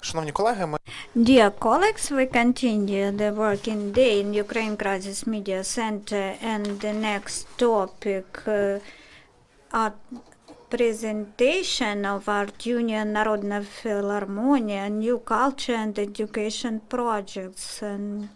Шановні колеги, Dear colleagues, we continue the working day in Ukraine Crisis Media Center, and the next topic art presentation of Art Union Narodna Philarmoniya, New Culture and Education Projects. And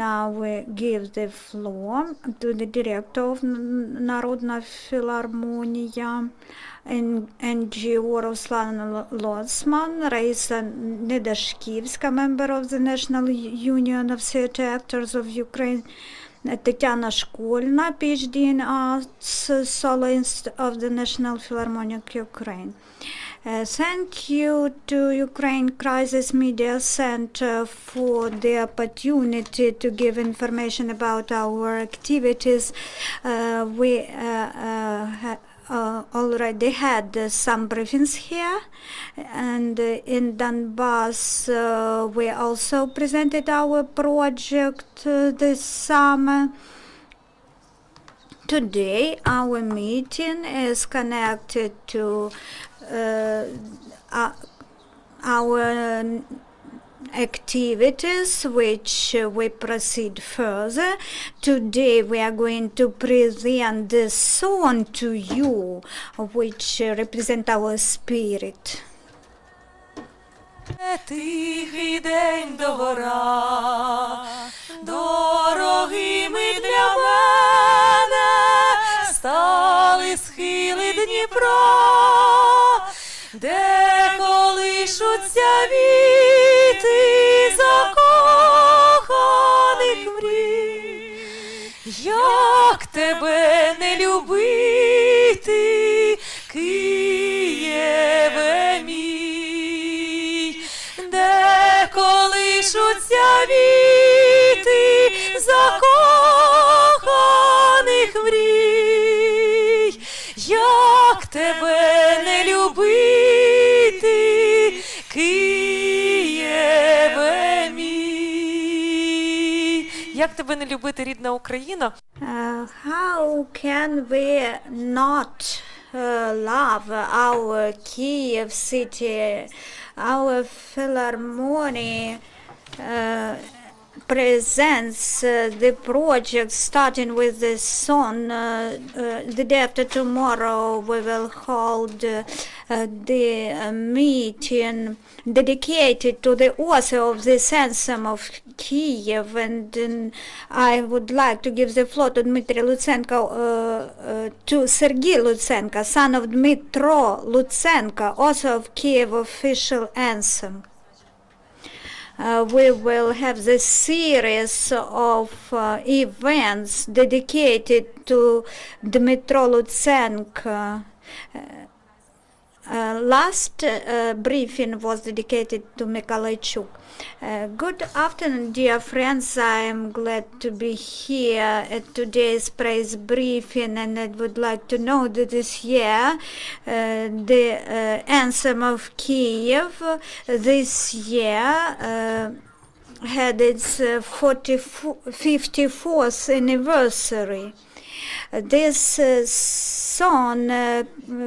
now we give the floor to the director of Narodna Philarmoniya and NGO Ruslana Lotsman, Rayisa Nedashkivska, member of the National Union of Theatre Actors of Ukraine, Tetyana Shkolna, PhD in Arts, soloist of the National Philharmonic of Ukraine. Thank you to Ukraine Crisis Media Center for the opportunity to give information about our activities. We already had some briefings here, and in Donbass we also presented our project this summer. Today our meeting is connected to our activities which we proceed further. Today we are going to present the song to you which represent our spirit. Тихий день до гора, дорогими для мене стали схили Дніпра, де колишуться віти закоханих мрій. Як тебе не любити, Києве мій, де колишуться віти закоханих мрій. Як тебе не любити, Києве мій. Як тебе не любити, рідна Україна? How can we not love our Kyiv city? Our Philharmonic presents the project starting with the song. The day after tomorrow we will hold the meeting dedicated to the author of this anthem of Kyiv, and I would like to give the floor to Dmytriy Lutsenko, to Sergiy Lutsenko, son of Dmytriy Lutsenko, author of Kyiv official anthem. We will have this series of events dedicated to Dmytriy Lutsenko. Last briefing was dedicated to Mikolajchuk. Good afternoon, dear friends. I am glad to be here at today's praise briefing, and I would like to know that this year the anthem of Kyiv this year had its 54th anniversary. This song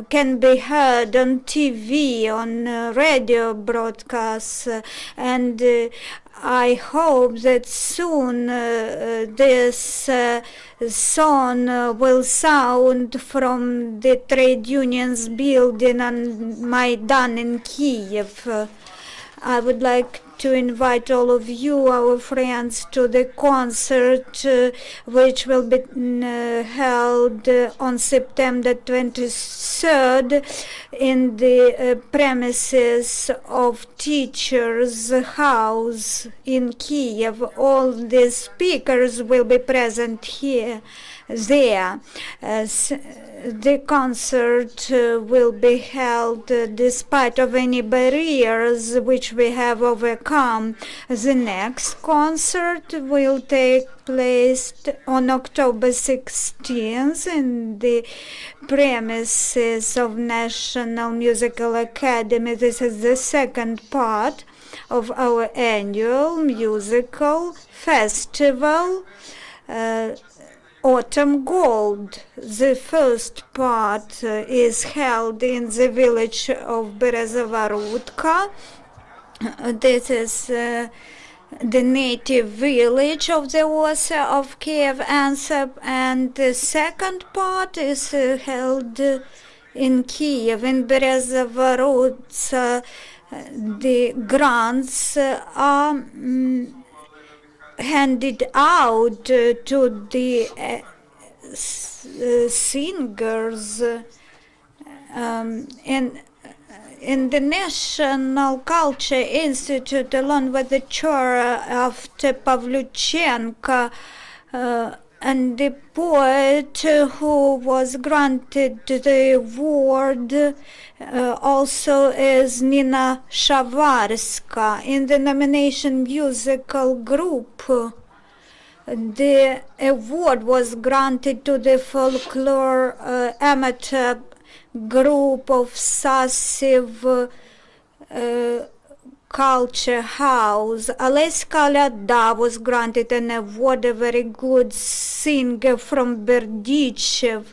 can be heard on TV, on radio broadcasts, and I hope that soon this song will sound from the trade unions building on Maidan in Kyiv. I would like to invite all of you, our friends, to the concert which will be held on September 23rd in the premises of Teachers' House in Kyiv. All the speakers will be present there. The concert will be held despite of any barriers which we have overcome. The next concert will take place on October 16th in the premises of National Musical Academy. This is the second part of our annual musical festival, Autumn Gold. The first part is held in the village of Berezovarutka This is the native village of the author of Kyiv anthem, and the second part is held in Kyiv, in Berezоворotsa. The grants are handed out to the singers in the National Culture Institute, along with the chair of Pavlyuchenko, and the poet who was granted the award also is Nina Shavarska. In the nomination musical group, the award was granted to the folklore amateur group of Sasiv Culture House. Aleska Lyada was granted an award, a very good singer from Berdichev.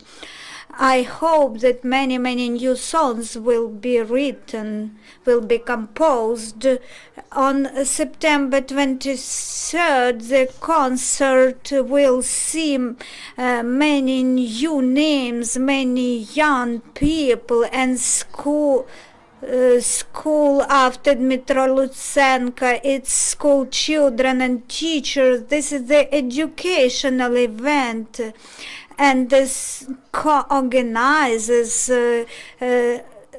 I hope that many new songs will be written, will be composed. On September 23rd, the concert will see many new names, many young people, and school after Dmytriy Lutsenko, its school children and teachers. This is the educational event, and this co-organizes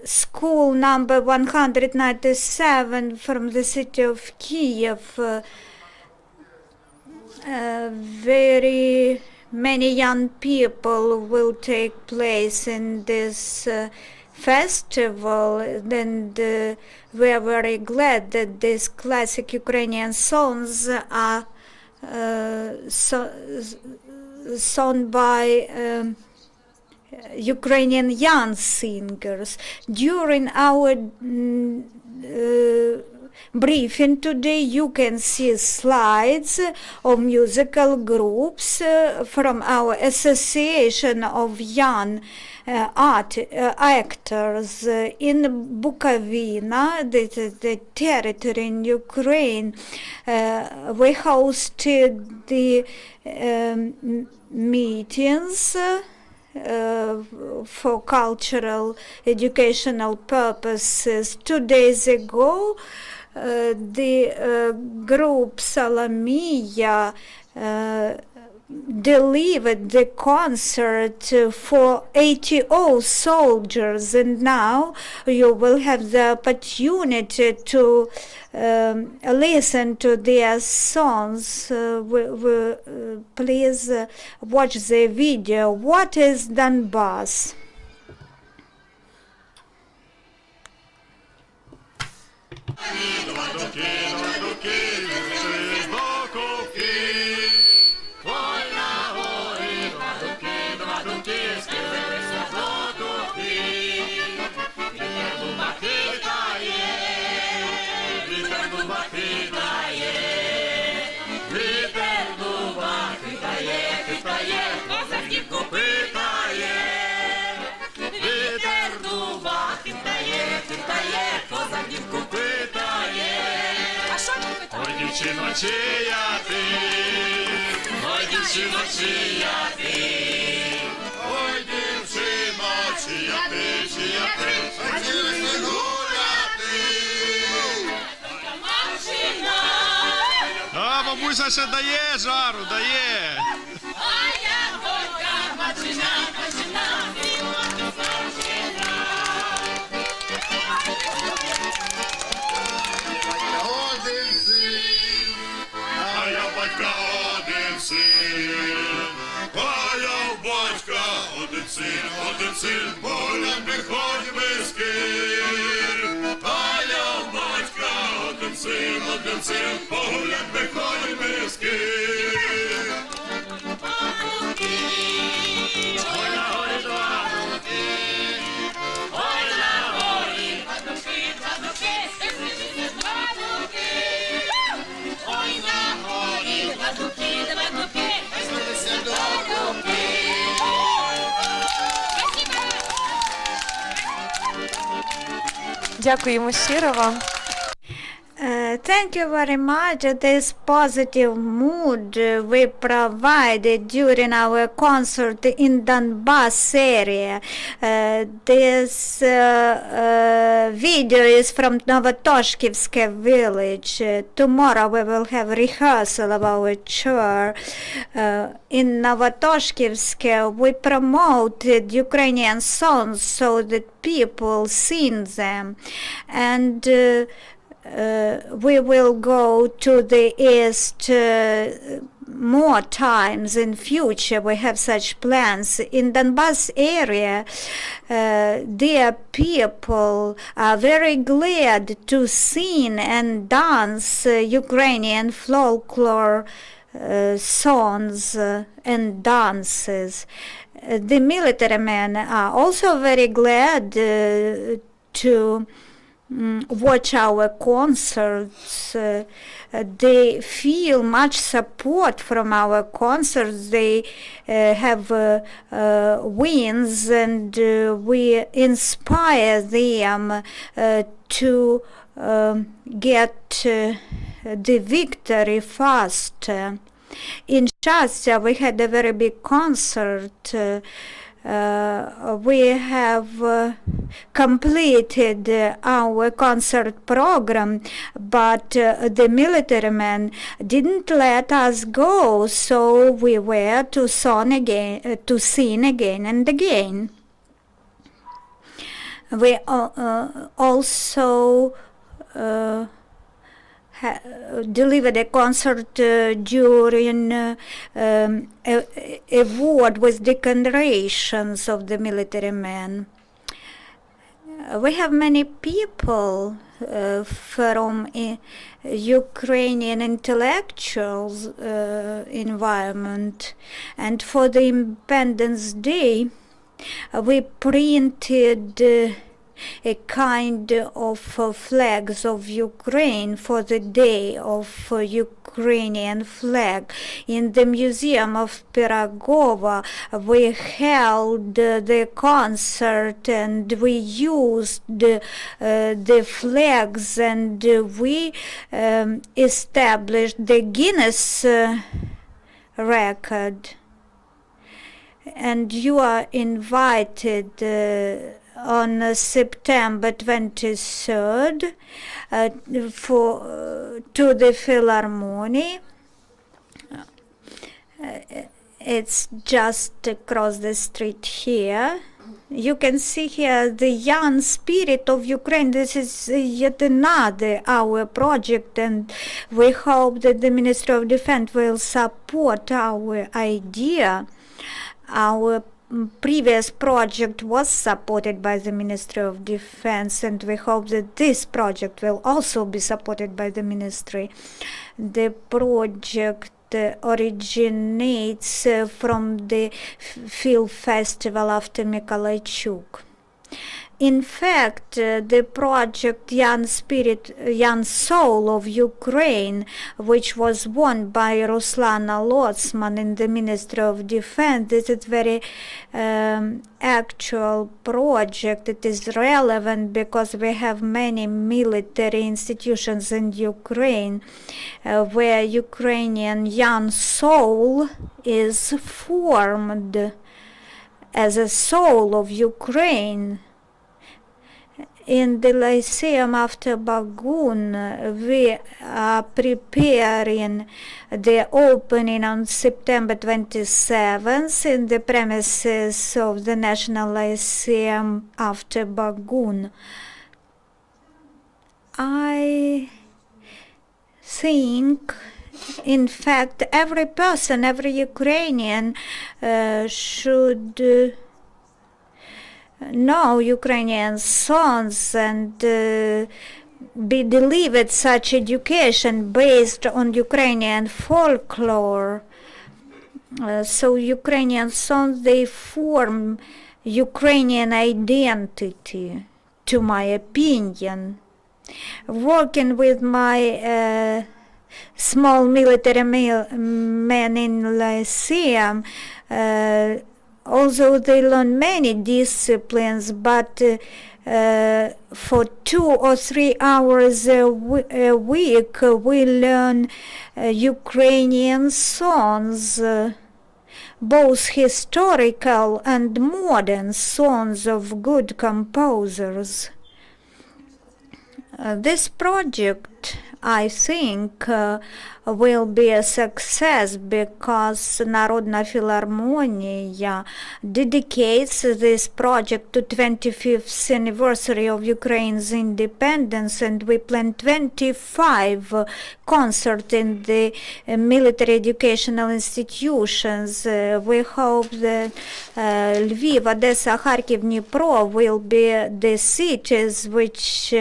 school number 197 from the city of Kyiv. Very many young people will take place in this festival, and we are very glad that these classic Ukrainian songs are sung by Ukrainian young singers. During our briefing today, you can see slides of musical groups from our Association of Young Actors in Bukovina, the territory in Ukraine. We hosted the meetings for cultural educational purposes. 2 days ago, the group Philarmoniya delivered the concert for 80 soldiers, and now you will have the opportunity to listen to their songs. Please watch the video. What is Donbass? Дівчино, чия ти, ой, дівчино, чия ти, ой, дівчино, чия ти, хотілося гуляти. А, бабуся ще дає жару, дає. А я только мачина. Один син, погляд приходь без кир. А я в батька, один син, погляд приходь без кир. Ой, на горі два руки, ой, на горі два руки, два руки, ой, на горі два руки, Дякуємо щиро вам. Thank you very much. This positive mood we provided during our concert in Donbass area. This video is from Nedashkivska village. Tomorrow we will have rehearsal of our choir. In Nedashkivska we promoted Ukrainian songs so that people sing them, and we will go to the east more times in future. We have such plans. In Donbass area, dear people are very glad to sing and dance Ukrainian folklore songs and dances. The military men are also very glad to watch our concerts. They feel much support from our concerts. They have wins, and we inspire them to get the victory fast. In Shastia we had a very big concert. We have completed our concert program, but the military men didn't let us go, so we were to sing again and again. We also delivered a concert during a ward with decorations of the military men. We have many people from Ukrainian intellectuals environment, and for the Independence Day we printed a kind of flags of Ukraine for the day of Ukrainian flag. In the Museum of Pirogova we held the concert, and we used the flags, and we established the Guinness record. And you are invited on September 23rd to the Philharmoniya. It's just across the street here. You can see here the young spirit of Ukraine. This is yet another our project, and we hope that the Ministry of Defense will support our idea. Our previous project was supported by the Ministry of Defense, and we hope that this project will also be supported by the ministry. The project originates from the film festival after Mykolaichuk. In fact, the project Young Spirit, Young Soul of Ukraine, which was won by Ruslana Lotsman in the Ministry of Defense, this is very actual project. It is relevant because we have many military institutions in Ukraine where Ukrainian young soul is formed as a soul of Ukraine. In the Lyceum after Bagun, we are preparing the opening on September 27th in the premises of the National Lyceum after Bagun. I think, in fact, every person, every Ukrainian should know Ukrainian songs and be delivered such education based on Ukrainian folklore. So Ukrainian songs, they form Ukrainian identity, to my opinion. Working with my small military men in Lyceum, although they learn many disciplines, but for 2 or 3 hours a week we learn Ukrainian songs, both historical and modern songs of good composers. This project, I think, will be a success because Narodna Philarmoniya dedicates this project to 25th anniversary of Ukraine's independence, and we plan 25 concerts in the military educational institutions. We hope that Lviv, Odessa, Kharkiv, Dnipro will be the cities which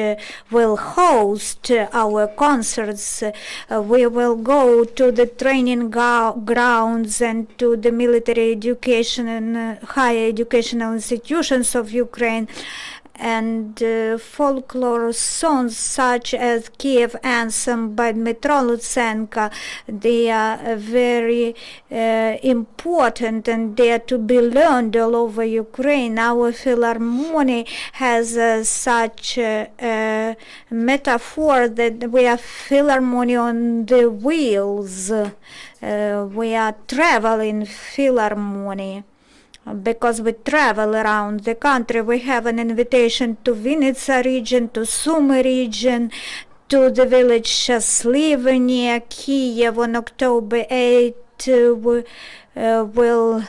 will host our concerts. We will go to the training grounds and to the military education and higher educational institutions of Ukraine, and folklore songs such as Kyiv anthem by Dmytriy Lutsenko, they are very important and they are to be learned all over Ukraine. Our Philharmonic has such a metaphor that we are Philharmonic on the wheels. We are traveling Philharmonic. Because we travel around the country. We have an invitation to Vinnytsia region, to Sumy region, to the village Shasliva near Kyiv on October 8. We will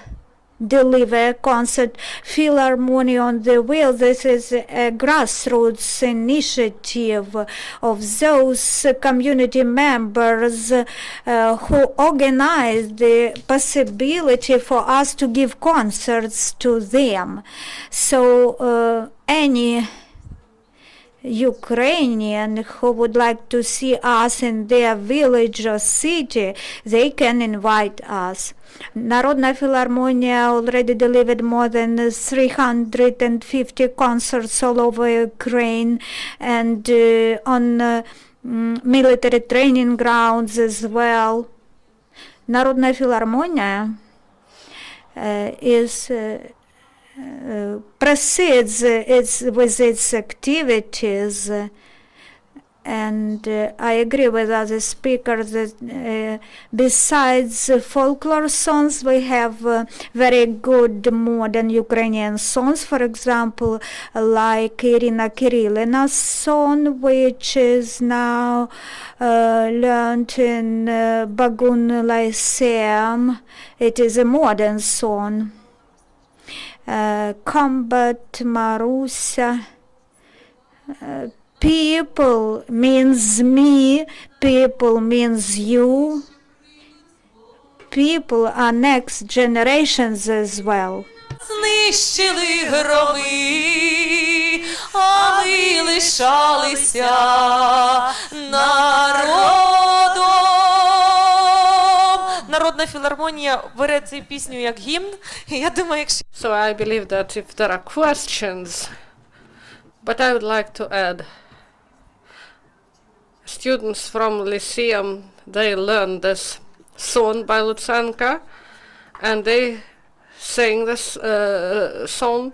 deliver a concert, Philharmonic on the Wheel. This is a grassroots initiative of those community members who organize the possibility for us to give concerts to them. So any Ukrainian who would like to see us in their village or city, they can invite us. Narodna Philarmoniya already delivered more than 350 concerts all over Ukraine and on military training grounds as well. Narodna Philarmoniya proceeds with its activities, and I agree with other speakers that besides folklore songs, we have very good modern Ukrainian songs, for example, like Irina Kirillina's song, which is now learned in Bagun Lyceum. It is a modern song. Combat Marusia. People means me, people means you. People are next generations as well. Знищили громи, а ми лишалися народом. Народна філармонія бере цю пісню як гімн. І я думаю, якщо... So I believe that if there are questions, but I would like to add, students from Lyceum, they learned this song by Lutsenko, and they sing this song.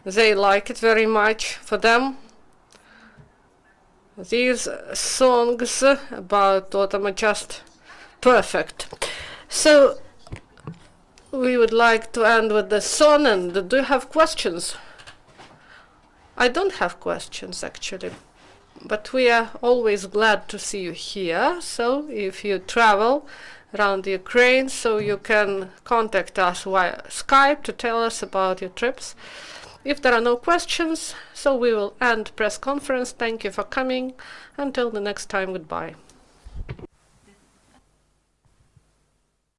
They like it very much. For them, these songs about autumn are just perfect. So we would like to end with the song. And do you have questions? I don't have questions actually, but we are always glad to see you here. So if you travel around Ukraine, so you can contact us via Skype to tell us about your trips. If there are no questions, so we will end press conference. Thank you for coming. Until the next time, goodbye.